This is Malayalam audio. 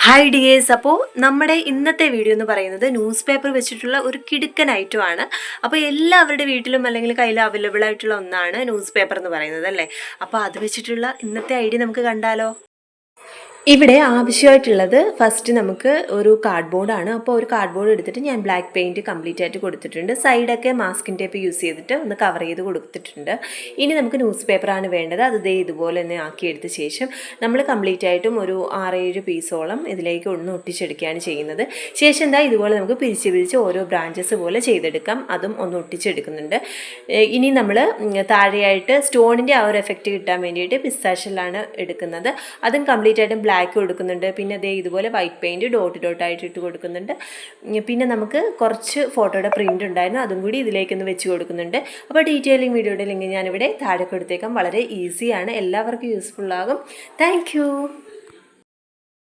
Hi dears. അപ്പോൾ നമ്മുടെ ഇന്നത്തെ വീഡിയോ എന്ന് പറയുന്നത് ന്യൂസ് പേപ്പർ വെച്ചിട്ടുള്ള ഒരു കിടുക്കൻ ഐറ്റമാണ്. അപ്പോൾ എല്ലാവരുടെ വീട്ടിലും അല്ലെങ്കിൽ കയ്യിൽ അവൈലബിൾ ആയിട്ടുള്ള ഒന്നാണ് ന്യൂസ് പേപ്പർ എന്ന് പറയുന്നത് അല്ലേ. അപ്പോൾ അത് വെച്ചിട്ടുള്ള ഇന്നത്തെ ഐഡിയ നമുക്ക് കണ്ടാലോ. ഇവിടെ ആവശ്യമായിട്ടുള്ളത് ഫസ്റ്റ് നമുക്ക് ഒരു കാർഡ്ബോർഡാണ്. അപ്പോൾ ഒരു കാർഡ്ബോർഡ് എടുത്തിട്ട് ഞാൻ ബ്ലാക്ക് പെയിൻറ്റ് കംപ്ലീറ്റ് ആയിട്ട് കൊടുത്തിട്ടുണ്ട്. സൈഡൊക്കെ മാസ്കിൻ ടേപ്പ് യൂസ് ചെയ്തിട്ട് ഒന്ന് കവർ ചെയ്ത് കൊടുത്തിട്ടുണ്ട്. ഇനി നമുക്ക് ന്യൂസ് പേപ്പറാണ് വേണ്ടത്. അത് ഇതുപോലെ തന്നെ ആക്കിയെടുത്ത ശേഷം നമ്മൾ കംപ്ലീറ്റ് ആയിട്ടും ഒരു 6-7 പീസോളം ഇതിലേക്ക് ഒന്ന് ഒട്ടിച്ചെടുക്കുകയാണ് ചെയ്യുന്നത്. ശേഷം ഇതുപോലെ നമുക്ക് പിരിച്ച് ഓരോ ബ്രാഞ്ചസ് പോലെ ചെയ്തെടുക്കാം. അതും ഒന്ന് ഒട്ടിച്ചെടുക്കുന്നുണ്ട്. ഇനി നമ്മൾ താഴെയായിട്ട് സ്റ്റോണിൻ്റെ ആ ഒരു എഫക്റ്റ് കിട്ടാൻ വേണ്ടിയിട്ട് പിസ്താഷ്യലാണ് എടുക്കുന്നത്. അതും കംപ്ലീറ്റ് ആയിട്ടും ബ്ലാക്ക് കൊടുക്കുന്നുണ്ട്. പിന്നെ ഇതുപോലെ വൈറ്റ് പെയിൻറ്റ് ഡോട്ടായിട്ട് ഇട്ട് കൊടുക്കുന്നുണ്ട്. പിന്നെ നമുക്ക് കുറച്ച് ഫോട്ടോയുടെ പ്രിൻ്റ് ഉണ്ടായിരുന്നു, അതും കൂടി ഇതിലേക്കൊന്ന് വെച്ച് കൊടുക്കുന്നുണ്ട്. അപ്പോൾ ഡീറ്റെയിലിംഗ് വീഡിയോയുടെ ലിങ്ക് ഞാനിവിടെ താഴെ കൊടുത്തേക്കാം. വളരെ ഈസിയാണ്, എല്ലാവർക്കും യൂസ്ഫുൾ ആകും. താങ്ക്